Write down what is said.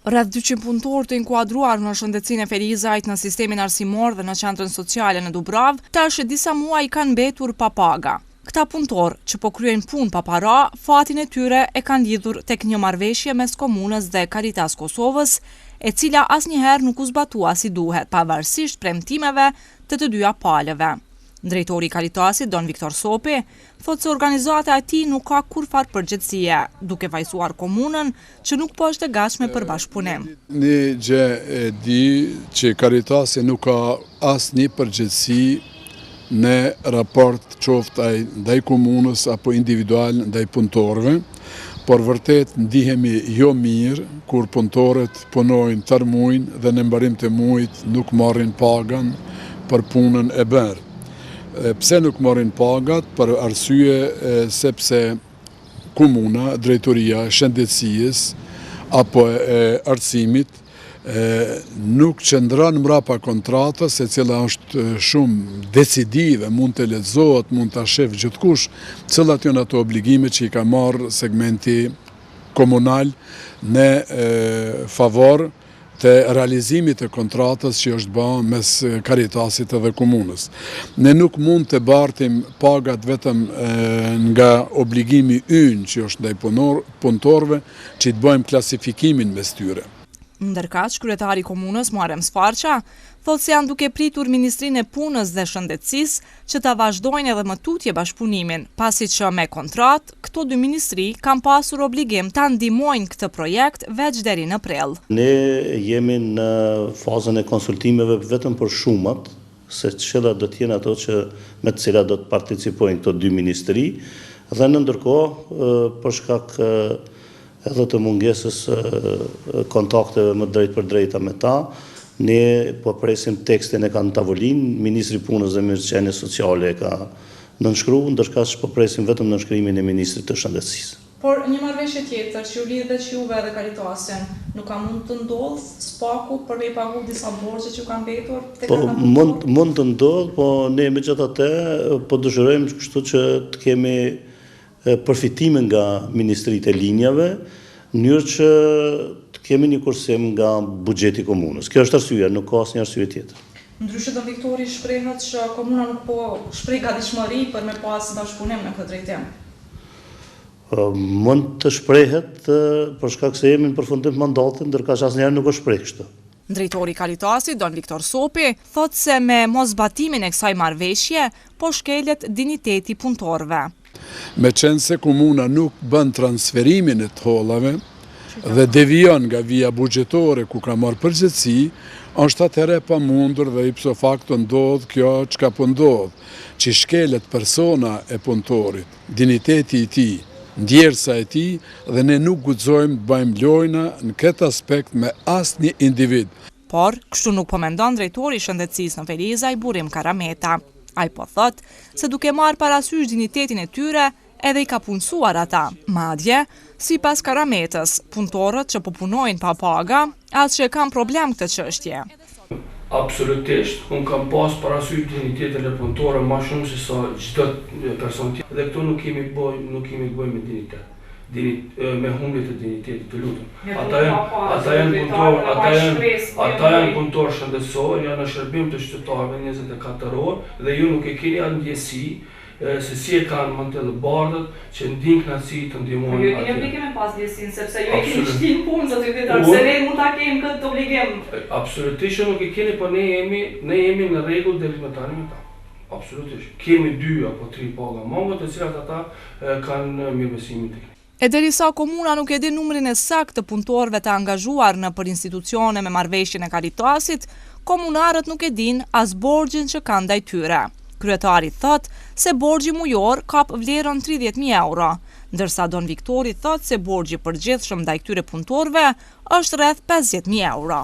Rreth 200 punëtorë të inkuadruar në shëndetësinë e Ferizajt në sistemin arsimor dhe në qendrën sociale në Dubrav, tash disa muaj kanë mbetur pa paga. Këta punëtorë që po kryejnë punë pa para, fatin e tyre e kanë lidhur tek një marrëveshje mes komunës dhe Caritas Kosovës, e cila asnjëherë nuk u zbatua si duhet, pavarësisht premtimeve të dyja palëve. Drejtori i Caritasit, Don Viktor Sopi, thotë se organizata e tij nuk ka kurrfarë përgjegjësie, duke vajsuar komunën që nuk po është e gatshme për bashkëpunim. Një gjë e di që Caritasi nuk ka asnjë përgjegjësi në raport qoftë ndaj komunës apo individual ndaj punëtorëve, por vërtet ndihemi jo mirë kur punëtorët punojnë tërë muajin dhe në mbarim të muajit nuk marrin pagën për punën e bërë. Pse nuk marrin pagat? Për arsye sepse komuna, drejtoria e shëndetësisë apo e arsimit nuk qëndron mbrapa kontratës, e cila është shumë decisive, mund të lexohet, mund ta shef gjithkush, cilat janë ato obligime që i ka marrë segmenti komunal në favor të realizimit të kontratës që është bërë mes Caritasit dhe komunës. Ne nuk mund të bartim pagat vetëm nga obligimi ynë që është ndaj punëtorëve, që të bëjmë klasifikimin mes tyre. Ndërkaq, kryetari i komunës Muharrem Sfarqa thotë se janë duke pritur Ministrinë e Punës dhe Shëndetësisë që ta vazhdojnë edhe më tutje bashkëpunimin, pasi që me kontratë këto dy ministri kanë pasur obligim ta ndihmojnë këtë projekt veç deri në prill. Ne jemi në fazën e konsultimeve vetëm për shumat, se çfarë do të jenë ato që me të cilat do të participojnë këto dy ministri, dhe në ndërkohë për shkak edhe të mungesës kontakteve më drejt për drejta me ta, ne po presim tekstin e kanë tavolinë, Ministri i Punës dhe Mirëqenies Sociale e ka nënshkruar, ndërkaq po presim vetëm nënshkrimin e Ministrit të Shëndetësisë. Por një marrëveshje tjetër që u lidh dhe juve dhe Caritasin, nuk ka mund të ndodhë spaku për me pagu disa borxhe që kanë mbetur tek ata? Mund të ndodhë, po ne megjithatë po dëshirojmë kështu që të kemi përfitime nga Ministritë e Linjave, në mënyrë që të kemi një kursim nga buxheti i komunës. Kjo është arsyeja, nuk ka asnjë arsye tjetër. Ndryshe Don Viktori shprehet që komuna nuk po shpreh gatishmëri për me pas bashkëpunim në këtë drejtim. Mund të shprehet për shkak se jemi në përfundim mandatit, ndërkaq asnjëherë nuk është shpreh kështu. Drejtori i Caritasit, Don Viktor Sopi, thotë se me mosbatimin e kësaj marrëveshje po shkelet dinjiteti i punëtorëve. Me qenë se komuna nuk bën transferimin e të hollave dhe devion nga vija buxhetore ku ka marrë përgjegjësi, është atëherë pa mundur dhe ipso facto ndodh kjo çka po ndodh, që shkelet persona e punëtorit, dinjiteti i tij, ndjersa e tij, dhe ne nuk guxojmë të bëjmë lojna në këtë aspekt me asnjë individ. Por, kështu nuk po mendon drejtori i shëndetësisë në Ferizaj, Burim Karameta. Ai po thotë se duke marrë parasysh dinjitetin e tyre, edhe i ka punësuar ata. Madje, sipas Karametës, punëtorët që po punojnë pa paga, as që kanë problem këtë çështje. Absolutisht, unë kam pas parasysh dinjitetin e punëtorëve më shumë se sa çdo person tjetër. Dhe këtu nuk kemi bëj me dinjitet. Me humbje të dinjitetit, të lutem. Ata janë punëtorë shëndetësor, janë në shërbim të shqiptarëve 24 orë dhe ju nuk e keni atë ndjesi se si e kanë mantelë bardhët që ndin kënaqësi të ndihmojnë atë. Ju keni obligim pas ndjesin, sepse ju e keni shtin punë zoti drejtor, se ne mund ta kemi këtë obligim. Absolutisht nuk e keni, por ne jemi në rregull deri më tani me ta. Absolutisht. Kemi 2 apo 3 paga mangët, të cilat ata kanë mirëbesimin tek. E derisa komuna nuk e di numrin e saktë të punëtorëve të angazhuar në për institucione me marrëveshjen e Caritasit, komunarët nuk e din as borxhin që kanë ndaj tyre. Kryetari thotë se borxhi mujor kap vlerën 30.000 euro, ndërsa Don Viktori thotë se borxhi përgjithshëm ndaj këtyre punëtorëve është rreth 50.000 euro.